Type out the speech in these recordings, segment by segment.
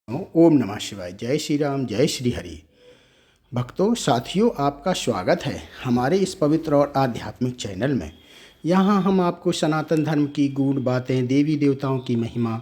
ओम नमः शिवाय। जय श्री राम, जय श्री हरि। भक्तों, साथियों, आपका स्वागत है हमारे इस पवित्र और आध्यात्मिक चैनल में। यहाँ हम आपको सनातन धर्म की गूढ़ बातें, देवी देवताओं की महिमा,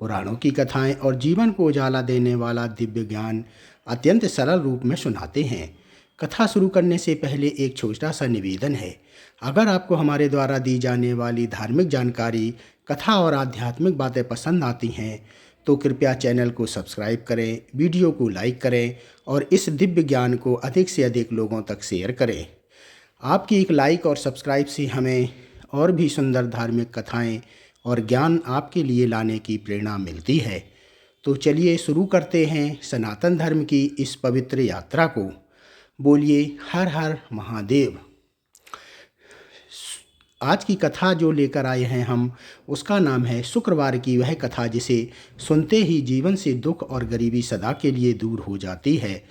पुराणों की कथाएं और जीवन को उजाला देने वाला दिव्य ज्ञान अत्यंत सरल रूप में सुनाते हैं। कथा शुरू करने से पहले एक छोटा सा निवेदन है। अगर आपको हमारे द्वारा दी जाने वाली धार्मिक जानकारी, कथा और आध्यात्मिक बातें पसंद आती हैं तो कृपया चैनल को सब्सक्राइब करें, वीडियो को लाइक करें और इस दिव्य ज्ञान को अधिक से अधिक लोगों तक शेयर करें। आपकी एक लाइक और सब्सक्राइब से हमें और भी सुंदर धार्मिक कथाएं और ज्ञान आपके लिए लाने की प्रेरणा मिलती है। तो चलिए शुरू करते हैं सनातन धर्म की इस पवित्र यात्रा को। बोलिए हर हर महादेव। आज की कथा जो लेकर आए हैं हम, उसका नाम है शुक्रवार की वह कथा जिसे सुनते ही जीवन से दुख और गरीबी सदा के लिए दूर हो जाती है।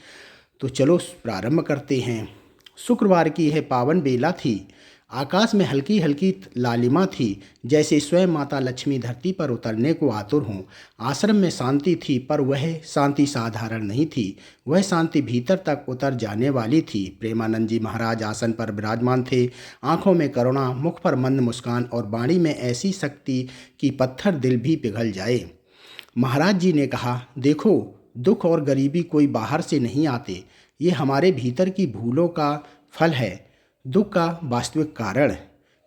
तो चलो प्रारंभ करते हैं। शुक्रवार की यह पावन बेला थी। आकाश में हल्की हल्की लालिमा थी, जैसे स्वयं माता लक्ष्मी धरती पर उतरने को आतुर हों। आश्रम में शांति थी, पर वह शांति साधारण नहीं थी। वह शांति भीतर तक उतर जाने वाली थी। प्रेमानंद जी महाराज आसन पर विराजमान थे। आंखों में करुणा, मुख पर मंद मुस्कान और वाणी में ऐसी शक्ति कि पत्थर दिल भी पिघल जाए। महाराज जी ने कहा, देखो, दुख और गरीबी कोई बाहर से नहीं आते, ये हमारे भीतर की भूलों का फल है। दुख का वास्तविक कारण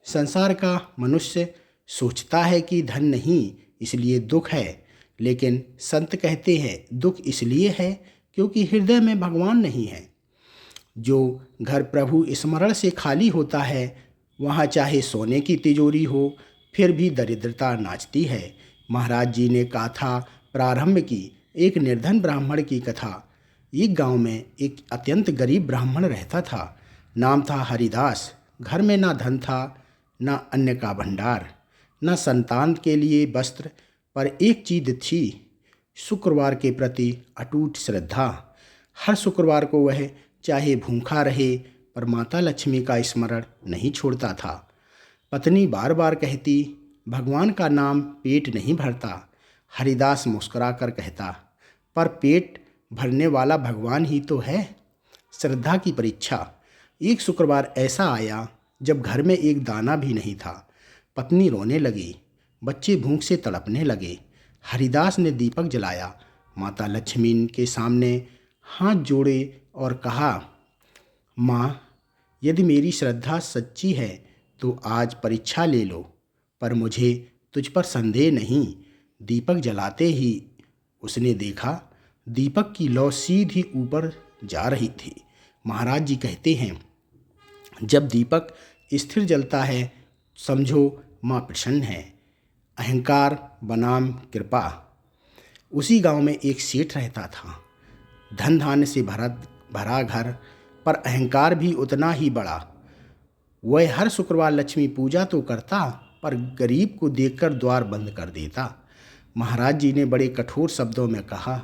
संसार का मनुष्य सोचता है कि धन नहीं इसलिए दुख है, लेकिन संत कहते हैं दुख इसलिए है क्योंकि हृदय में भगवान नहीं है। जो घर प्रभु स्मरण से खाली होता है, वहाँ चाहे सोने की तिजोरी हो फिर भी दरिद्रता नाचती है। महाराज जी ने गाथा प्रारंभ की एक निर्धन ब्राह्मण की कथा। एक गांव में एक अत्यंत गरीब ब्राह्मण रहता था। नाम था हरिदास। घर में ना धन था, ना अन्न का भंडार, ना संतान के लिए वस्त्र, पर एक चीज़ थी, शुक्रवार के प्रति अटूट श्रद्धा। हर शुक्रवार को वह चाहे भूखा रहे पर माता लक्ष्मी का स्मरण नहीं छोड़ता था। पत्नी बार बार कहती, भगवान का नाम पेट नहीं भरता। हरिदास मुस्कुरा कर कहता, पर पेट भरने वाला भगवान ही तो है। श्रद्धा की परीक्षा। एक शुक्रवार ऐसा आया जब घर में एक दाना भी नहीं था। पत्नी रोने लगी, बच्चे भूख से तड़पने लगे। हरिदास ने दीपक जलाया, माता लक्ष्मी के सामने हाथ जोड़े और कहा, माँ, यदि मेरी श्रद्धा सच्ची है तो आज परीक्षा ले लो, पर मुझे तुझ पर संदेह नहीं। दीपक जलाते ही उसने देखा, दीपक की लौ सीधी ऊपर जा रही थी। महाराज जी कहते हैं, जब दीपक स्थिर जलता है समझो माँ प्रसन्न है। अहंकार बनाम कृपा। उसी गांव में एक सेठ रहता था। धन धान्य से भरा घर, पर अहंकार भी उतना ही बड़ा। वह हर शुक्रवार लक्ष्मी पूजा तो करता, पर गरीब को देखकर द्वार बंद कर देता। महाराज जी ने बड़े कठोर शब्दों में कहा,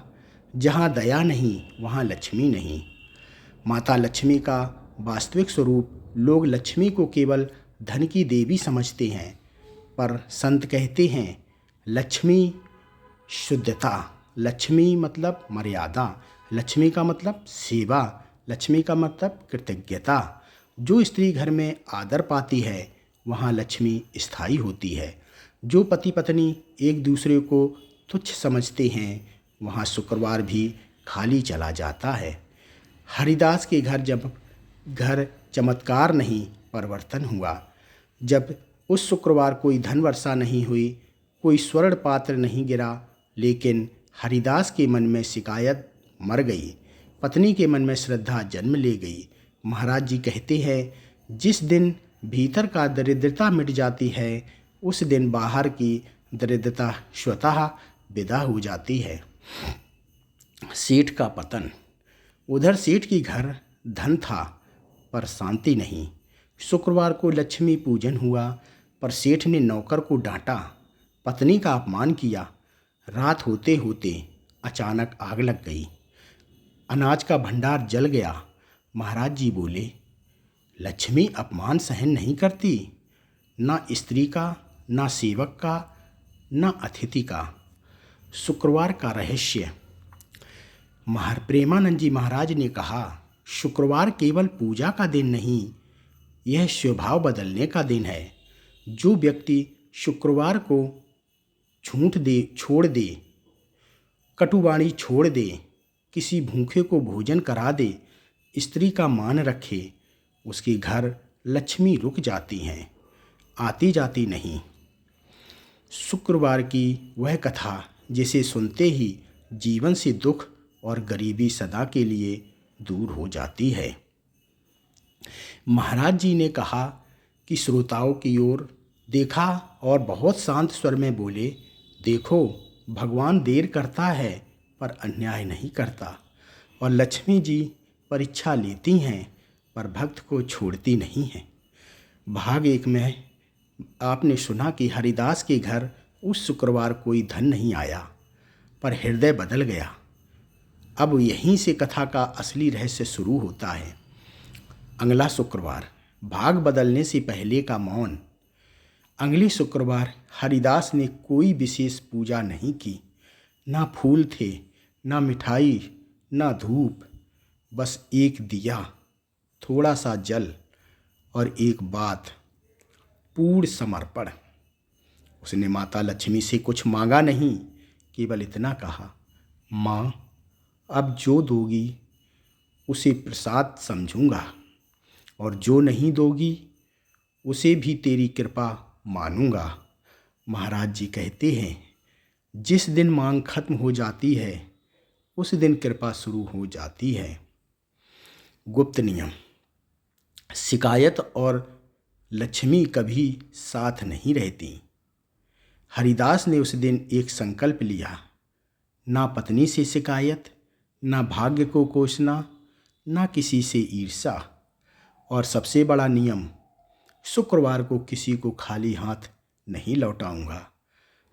जहाँ दया नहीं वहाँ लक्ष्मी नहीं। माता लक्ष्मी का वास्तविक स्वरूप लोग लक्ष्मी को केवल धन की देवी समझते हैं, पर संत कहते हैं लक्ष्मी शुद्धता। लक्ष्मी मतलब मर्यादा, लक्ष्मी का मतलब सेवा, लक्ष्मी का मतलब कृतज्ञता। जो स्त्री घर में आदर पाती है वहाँ लक्ष्मी स्थायी होती है। जो पति पत्नी एक दूसरे को तुच्छ समझते हैं वहाँ शुक्रवार भी खाली चला जाता है। हरिदास के घर चमत्कार नहीं परिवर्तन हुआ। जब उस शुक्रवार कोई धन वर्षा नहीं हुई, कोई स्वर्ण पात्र नहीं गिरा, लेकिन हरिदास के मन में शिकायत मर गई, पत्नी के मन में श्रद्धा जन्म ले गई। महाराज जी कहते हैं, जिस दिन भीतर का दरिद्रता मिट जाती है उस दिन बाहर की दरिद्रता स्वतः विदा हो जाती है। सेठ का पतन। उधर सेठ की घर धन था पर शांति नहीं। शुक्रवार को लक्ष्मी पूजन हुआ, पर सेठ ने नौकर को डांटा, पत्नी का अपमान किया। रात होते होते अचानक आग लग गई। अनाज का भंडार जल गया। महाराज जी बोले, लक्ष्मी अपमान सहन नहीं करती, ना स्त्री का, ना सेवक का, ना अतिथि का। शुक्रवार का रहस्य। प्रेमानंद जी महाराज ने कहा, शुक्रवार केवल पूजा का दिन नहीं, यह स्वभाव बदलने का दिन है। जो व्यक्ति शुक्रवार को छोड़ दे, कटुवाणी छोड़ दे, किसी भूखे को भोजन करा दे, स्त्री का मान रखे, उसके घर लक्ष्मी रुक जाती हैं, आती जाती नहीं। शुक्रवार की वह कथा जिसे सुनते ही जीवन से दुख और गरीबी सदा के लिए दूर हो जाती है। महाराज जी ने कहा कि श्रोताओं की ओर देखा और बहुत शांत स्वर में बोले, देखो, भगवान देर करता है पर अन्याय नहीं करता, और लक्ष्मी जी परीक्षा लेती हैं पर भक्त को छोड़ती नहीं हैं। भाग 1 में आपने सुना कि हरिदास के घर उस शुक्रवार कोई धन नहीं आया, पर हृदय बदल गया। अब यहीं से कथा का असली रहस्य शुरू होता है। अगला शुक्रवार, भाग बदलने से पहले का मौन। अगले शुक्रवार हरिदास ने कोई विशेष पूजा नहीं की। ना फूल थे, ना मिठाई, ना धूप, बस एक दिया, थोड़ा सा जल और एक बात, पूर्ण समर्पण। उसने माता लक्ष्मी से कुछ मांगा नहीं, केवल इतना कहा, माँ, अब जो दोगी उसे प्रसाद समझूंगा, और जो नहीं दोगी उसे भी तेरी कृपा मानूंगा। महाराज जी कहते हैं, जिस दिन मांग खत्म हो जाती है उस दिन कृपा शुरू हो जाती है। गुप्त नियम। शिकायत और लक्ष्मी कभी साथ नहीं रहती। हरिदास ने उस दिन एक संकल्प लिया, ना पत्नी से शिकायत, ना भाग्य को कोसना, ना किसी से ईर्ष्या, और सबसे बड़ा नियम, शुक्रवार को किसी को खाली हाथ नहीं लौटाऊंगा,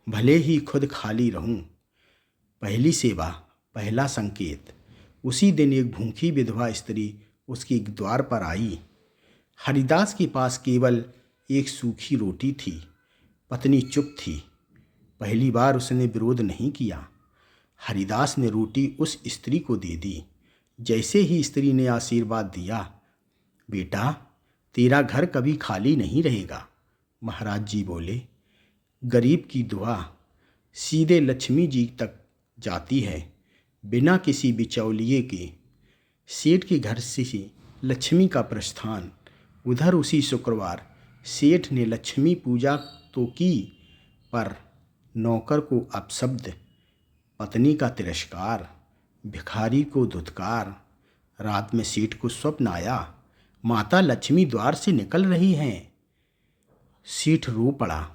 भले ही खुद खाली रहूं। पहली सेवा, पहला संकेत। उसी दिन एक भूखी विधवा स्त्री उसके द्वार पर आई। हरिदास के पास केवल एक सूखी रोटी थी। पत्नी चुप थी। पहली बार उसने विरोध नहीं किया। हरिदास ने रोटी उस स्त्री को दे दी। जैसे ही स्त्री ने आशीर्वाद दिया, बेटा, तेरा घर कभी खाली नहीं रहेगा। महाराज जी बोले, गरीब की दुआ सीधे लक्ष्मी जी तक जाती है, बिना किसी बिचौलिए के। सेठ के घर से लक्ष्मी का प्रस्थान। उधर उसी शुक्रवार सेठ ने लक्ष्मी पूजा तो की, पर नौकर को अपशब्द, पत्नी का तिरस्कार, भिखारी को धुतकार। रात में सेठ को स्वप्न आया, माता लक्ष्मी द्वार से निकल रही हैं। सेठ रो पड़ा,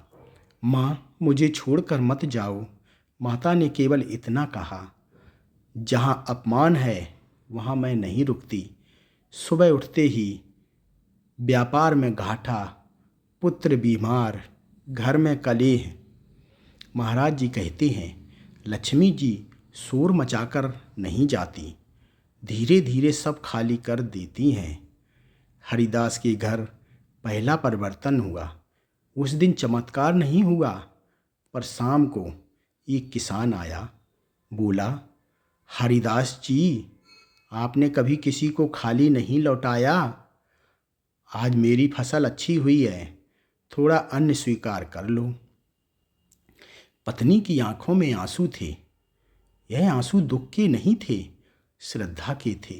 माँ, मुझे छोड़कर मत जाओ। माता ने केवल इतना कहा, जहाँ अपमान है वहाँ मैं नहीं रुकती। सुबह उठते ही व्यापार में घाटा, पुत्र बीमार, घर में कलेह। महाराज जी कहते हैं, लक्ष्मी जी शोर मचाकर नहीं जाती, धीरे धीरे सब खाली कर देती हैं। हरिदास के घर पहला परिवर्तन हुआ। उस दिन चमत्कार नहीं हुआ, पर शाम को एक किसान आया। बोला, हरिदास जी, आपने कभी किसी को खाली नहीं लौटाया। आज मेरी फसल अच्छी हुई है, थोड़ा अन्न स्वीकार कर लो। पत्नी की आंखों में आंसू थे। यह आंसू दुख के नहीं थे, श्रद्धा के थे।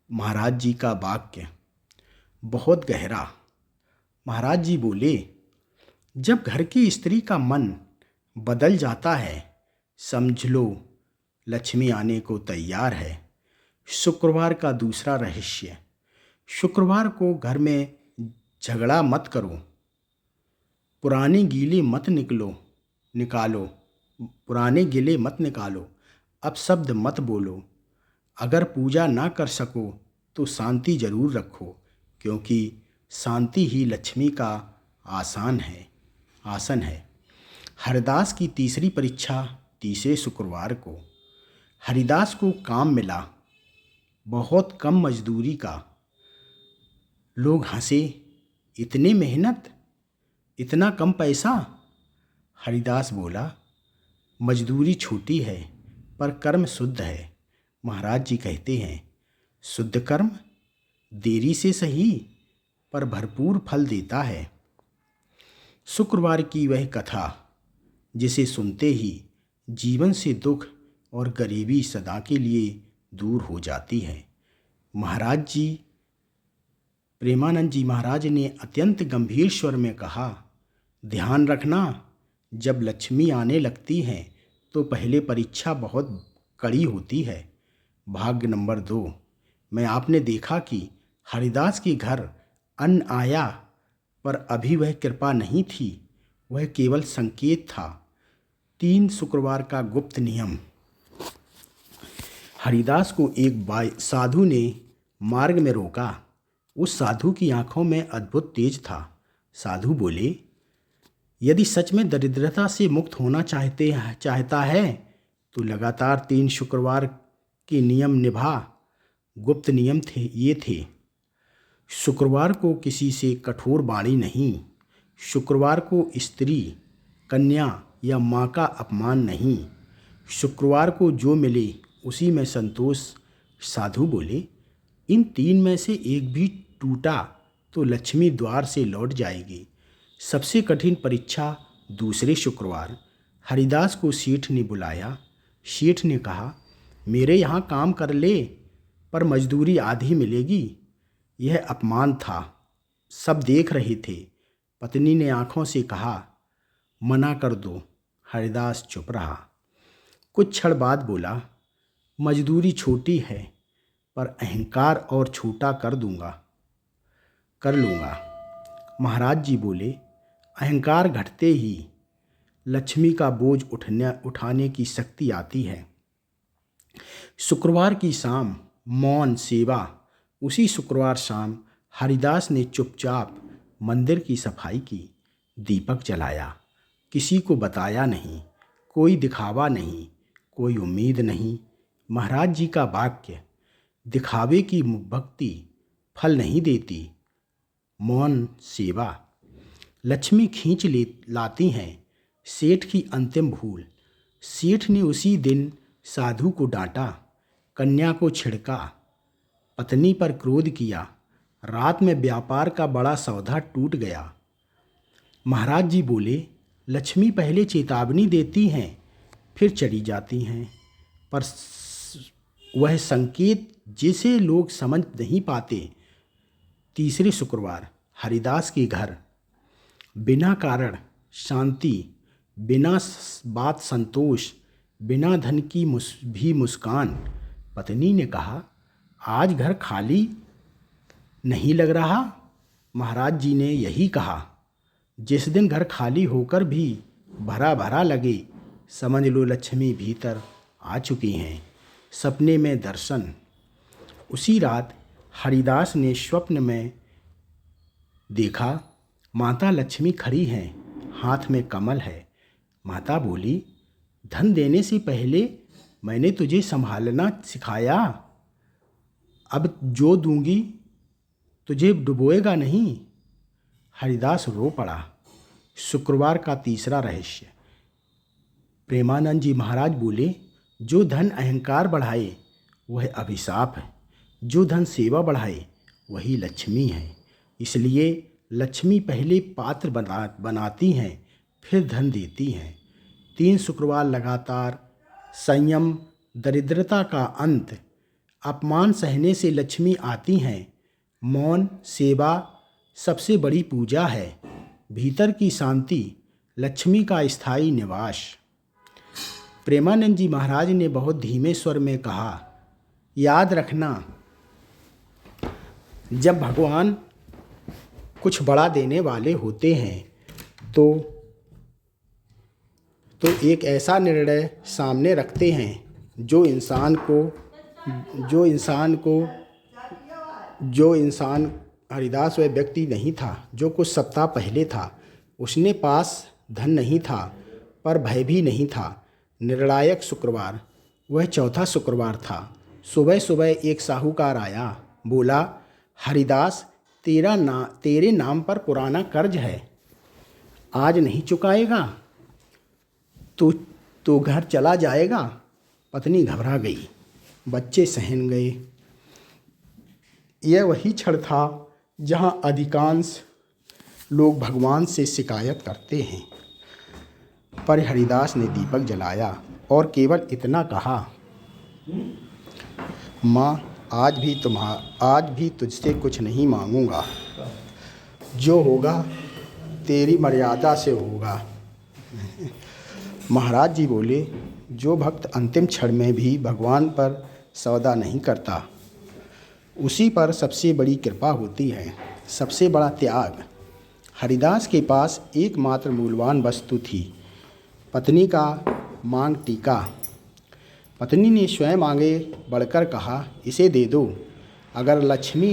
महाराज जी का वाक्य बहुत गहरा। महाराज जी बोले, जब घर की स्त्री का मन बदल जाता है, समझ लो लक्ष्मी आने को तैयार है। शुक्रवार का दूसरा रहस्य। शुक्रवार को घर में झगड़ा मत करो, पुराने गिले मत निकालो, पुराने गिले मत निकालो, अपशब्द मत बोलो। अगर पूजा ना कर सको तो शांति जरूर रखो, क्योंकि शांति ही लक्ष्मी का आसन है। हरिदास की तीसरी परीक्षा तीसरे शुक्रवार को। हरिदास को काम मिला, बहुत कम मजदूरी का। लोग हंसे, इतनी मेहनत, इतना कम पैसा। हरिदास बोला, मजदूरी छोटी है पर कर्म शुद्ध है। महाराज जी कहते हैं, शुद्ध कर्म देरी से सही पर भरपूर फल देता है। शुक्रवार की वह कथा जिसे सुनते ही जीवन से दुख और गरीबी सदा के लिए दूर हो जाती है। महाराज जी, प्रेमानंद जी महाराज ने अत्यंत गंभीर स्वर में कहा, ध्यान रखना, जब लक्ष्मी आने लगती हैं तो पहले परीक्षा बहुत कड़ी होती है। भाग्य नंबर 2 में आपने देखा कि हरिदास के घर अन्न आया, पर अभी वह कृपा नहीं थी, वह केवल संकेत था। 3 शुक्रवार का गुप्त नियम। हरिदास को एक साधु ने मार्ग में रोका। उस साधु की आंखों में अद्भुत तेज था। साधु बोले, यदि सच में दरिद्रता से मुक्त होना चाहता है तो लगातार 3 शुक्रवार के नियम निभा। गुप्त नियम ये थे, शुक्रवार को किसी से कठोर वाणी नहीं, शुक्रवार को स्त्री, कन्या या माँ का अपमान नहीं, शुक्रवार को जो मिले उसी में संतोष। साधु बोले, इन 3 में से एक भी टूटा तो लक्ष्मी द्वार से लौट जाएगी। सबसे कठिन परीक्षा दूसरे शुक्रवार। हरिदास को सेठ ने बुलाया। सेठ ने कहा, मेरे यहाँ काम कर ले, पर मजदूरी आधी मिलेगी। यह अपमान था, सब देख रहे थे। पत्नी ने आंखों से कहा, मना कर दो। हरिदास चुप रहा। कुछ क्षण बाद बोला, मजदूरी छोटी है, पर अहंकार और छोटा कर लूँगा। महाराज जी बोले, अहंकार घटते ही लक्ष्मी का बोझ उठाने की शक्ति आती है। शुक्रवार की शाम मौन सेवा। उसी शुक्रवार शाम हरिदास ने चुपचाप मंदिर की सफाई की, दीपक जलाया। किसी को बताया नहीं, कोई दिखावा नहीं, कोई उम्मीद नहीं। महाराज जी का वाक्य, दिखावे की भक्ति फल नहीं देती, मौन सेवा लक्ष्मी खींच लाती हैं। सेठ की अंतिम भूल। सेठ ने उसी दिन साधु को डांटा, कन्या को छिड़का, पत्नी पर क्रोध किया। रात में व्यापार का बड़ा सौदा टूट गया। महाराज जी बोले, लक्ष्मी पहले चेतावनी देती हैं, फिर चली जाती हैं, पर वह संकेत जिसे लोग समझ नहीं पाते। तीसरे शुक्रवार हरिदास के घर। बिना कारण शांति, बिना बात संतोष, बिना धन की भी मुस्कान। पत्नी ने कहा, आज घर खाली नहीं लग रहा। महाराज जी ने यही कहा, जिस दिन घर खाली होकर भी भरा भरा लगे, समझ लो लक्ष्मी भीतर आ चुकी हैं। सपने में दर्शन। उसी रात हरिदास ने स्वप्न में देखा, माता लक्ष्मी खड़ी हैं, हाथ में कमल है। माता बोली, धन देने से पहले मैंने तुझे संभालना सिखाया, अब जो दूंगी तुझे डुबोएगा नहीं। हरिदास रो पड़ा। शुक्रवार का तीसरा रहस्य। प्रेमानंद जी महाराज बोले, जो धन अहंकार बढ़ाए वह अभिशाप है, जो धन सेवा बढ़ाए वही लक्ष्मी है। इसलिए लक्ष्मी पहले पात्र बनाती हैं, फिर धन देती हैं। 3 शुक्रवार लगातार संयम, दरिद्रता का अंत, अपमान सहने से लक्ष्मी आती हैं। मौन सेवा सबसे बड़ी पूजा है। भीतर की शांति लक्ष्मी का स्थायी निवास। प्रेमानंद जी महाराज ने बहुत धीमे स्वर में कहा, याद रखना, जब भगवान कुछ बड़ा देने वाले होते हैं तो एक ऐसा निर्णय सामने रखते हैं जो इंसान हरिदास वह व्यक्ति नहीं था जो कुछ सप्ताह पहले था। उसने पास धन नहीं था पर भय भी नहीं था। निर्णायक शुक्रवार, वह चौथा शुक्रवार था। सुबह सुबह एक साहूकार आया, बोला, हरिदास, तेरे नाम पर पुराना कर्ज है, आज नहीं चुकाएगा तो घर चला जाएगा। पत्नी घबरा गई। बच्चे सहन गए। यह वही क्षण था जहाँ अधिकांश लोग भगवान से शिकायत करते हैं। पर हरिदास ने दीपक जलाया और केवल इतना कहा, माँ आज भी तुझसे कुछ नहीं मांगूंगा। जो होगा तेरी मर्यादा से होगा। महाराज जी बोले, जो भक्त अंतिम क्षण में भी भगवान पर सौदा नहीं करता, उसी पर सबसे बड़ी कृपा होती है, सबसे बड़ा त्याग। हरिदास के पास एकमात्र मूल्यवान वस्तु थी, पत्नी का मांग टीका। पत्नी ने स्वयं आगे बढ़कर कहा, इसे दे दो। अगर लक्ष्मी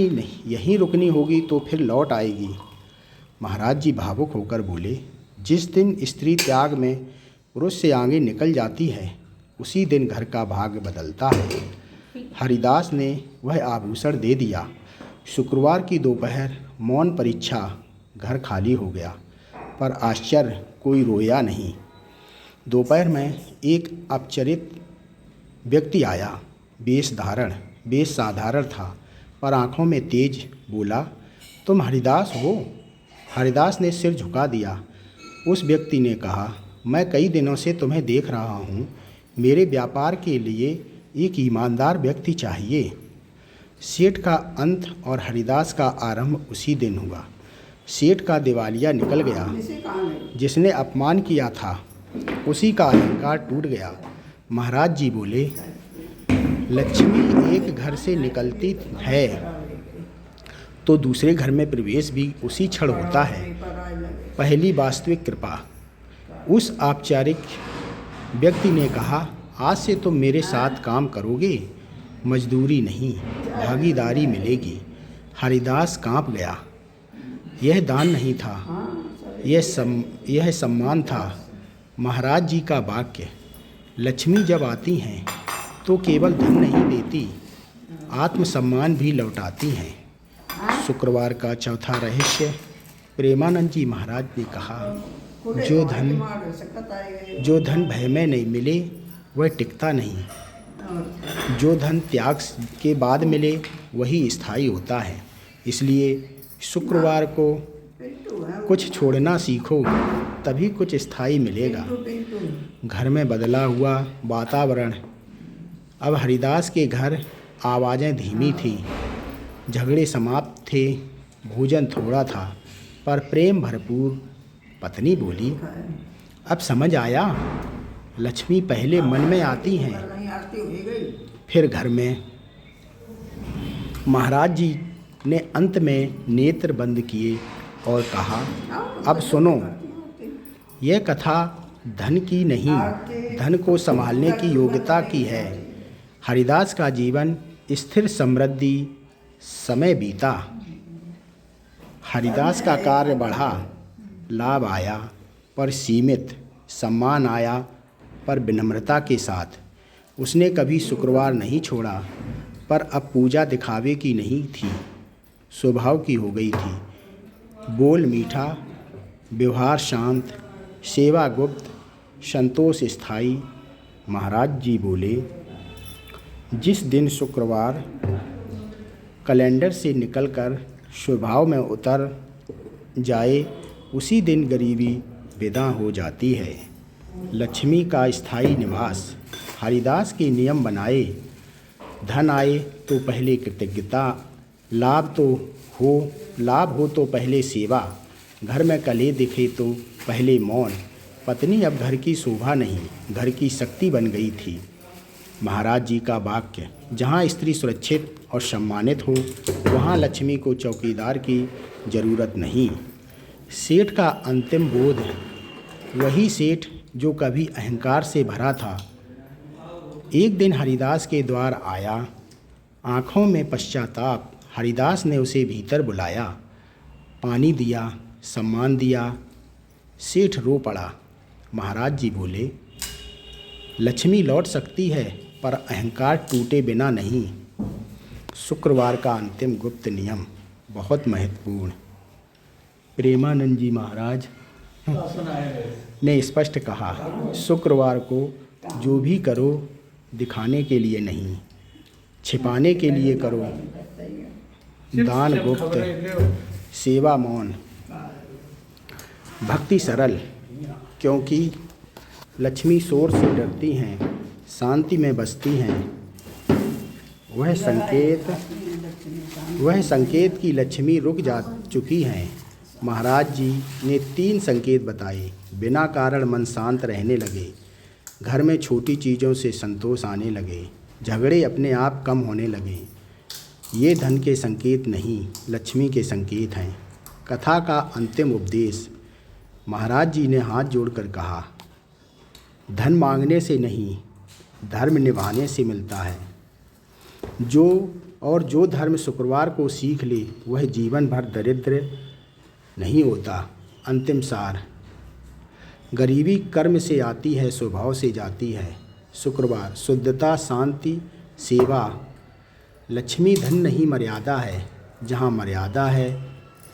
यहीं रुकनी होगी तो फिर लौट आएगी। महाराज जी भावुक होकर बोले, जिस दिन स्त्री त्याग में पुरुष से आगे निकल जाती है, उसी दिन घर का भाग्य बदलता है। हरिदास ने वह आभूषण दे दिया। शुक्रवार की दोपहर मौन परीक्षा, घर खाली हो गया। पर आश्चर्य, कोई रोया नहीं। दोपहर में एक अपरिचित व्यक्ति आया। वेश साधारण था, पर आंखों में तेज। बोला, तुम हरिदास हो? हरिदास ने सिर झुका दिया। उस व्यक्ति ने कहा, मैं कई दिनों से तुम्हें देख रहा हूँ। मेरे व्यापार के लिए एक ईमानदार व्यक्ति चाहिए। सेठ का अंत और हरिदास का आरंभ उसी दिन हुआ। सेठ का दिवालिया निकल गया। जिसने अपमान किया था, उसी का अहंकार टूट गया। महाराज जी बोले, लक्ष्मी एक घर से निकलती है तो दूसरे घर में प्रवेश भी उसी क्षण होता है। पहली वास्तविक कृपा। उस औपचारिक व्यक्ति ने कहा, आज से तुम मेरे साथ काम करोगे, मजदूरी नहीं, भागीदारी मिलेगी। हरिदास कांप गया। यह दान नहीं था, यह सम्मान था। महाराज जी का वाक्य, लक्ष्मी जब आती हैं तो केवल धन नहीं देती, आत्मसम्मान भी लौटाती हैं। शुक्रवार का चौथा रहस्य। प्रेमानंद जी महाराज ने कहा, जो धन भय में नहीं मिले वह टिकता नहीं। जो धन त्याग के बाद मिले वही स्थायी होता है। इसलिए शुक्रवार को कुछ छोड़ना सीखो, तभी कुछ स्थायी मिलेगा। घर में बदला हुआ वातावरण। अब हरिदास के घर आवाज़ें धीमी थीं, झगड़े समाप्त थे, भोजन थोड़ा था, पर प्रेम भरपूर। पत्नी बोली, अब समझ आया, लक्ष्मी पहले मन में आती हैं, फिर घर में। महाराज जी ने अंत में नेत्र बंद किए और कहा, अब सुनो, यह कथा धन की नहीं, धन को संभालने की योग्यता की है। हरिदास का जीवन स्थिर समृद्धि समय बीता। हरिदास का कार्य बढ़ा, लाभ आया पर सीमित, सम्मान आया पर विनम्रता के साथ। उसने कभी शुक्रवार नहीं छोड़ा, पर अब पूजा दिखावे की नहीं थी, स्वभाव की हो गई थी। बोल मीठा, व्यवहार शांत, सेवा गुप्त, संतोष स्थायी। महाराज जी बोले, जिस दिन शुक्रवार कैलेंडर से निकलकर स्वभाव में उतर जाए, उसी दिन गरीबी विदा हो जाती है। लक्ष्मी का स्थायी निवास। हरिदास के नियम बनाए, धन आए तो पहले कृतज्ञता, लाभ हो तो पहले सेवा, घर में कले दिखे तो पहले मौन। पत्नी अब घर की शोभा नहीं, घर की शक्ति बन गई थी। महाराज जी का वाक्य, जहाँ स्त्री सुरक्षित और सम्मानित हो, वहाँ लक्ष्मी को चौकीदार की जरूरत नहीं। सेठ का अंतिम बोध। वही सेठ जो कभी अहंकार से भरा था, एक दिन हरिदास के द्वार आया। आँखों में पश्चाताप। हरिदास ने उसे भीतर बुलाया, पानी दिया, सम्मान दिया। सेठ रो पड़ा। महाराज जी बोले, लक्ष्मी लौट सकती है, पर अहंकार टूटे बिना नहीं। शुक्रवार का अंतिम गुप्त नियम बहुत महत्वपूर्ण। प्रेमानंद जी महाराज ने स्पष्ट कहा, शुक्रवार को जो भी करो दिखाने के लिए नहीं, छिपाने के लिए करो दान गुप्त, सेवा मौन। भक्ति सरल, क्योंकि लक्ष्मी शोर से डरती हैं, शांति में बसती हैं। वह संकेत की लक्ष्मी रुक जा चुकी हैं। महाराज जी ने 3 संकेत बताए। बिना कारण मन शांत रहने लगे, घर में छोटी चीज़ों से संतोष आने लगे, झगड़े अपने आप कम होने लगे। ये धन के संकेत नहीं, लक्ष्मी के संकेत हैं। कथा का अंतिम उपदेश। महाराज जी ने हाथ जोड़कर कहा, धन मांगने से नहीं, धर्म निभाने से मिलता है। जो धर्म शुक्रवार को सीख ले, वह जीवन भर दरिद्र नहीं होता। अंतिम सार। गरीबी कर्म से आती है, स्वभाव से जाती है। शुक्रवार शुद्धता, शांति, सेवा। लक्ष्मी धन नहीं, मर्यादा है। जहाँ मर्यादा है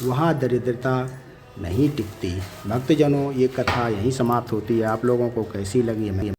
वहाँ दरिद्रता नहीं टिकती। भक्तजनों, ये कथा यहीं समाप्त होती है। आप लोगों को कैसी लगी हमें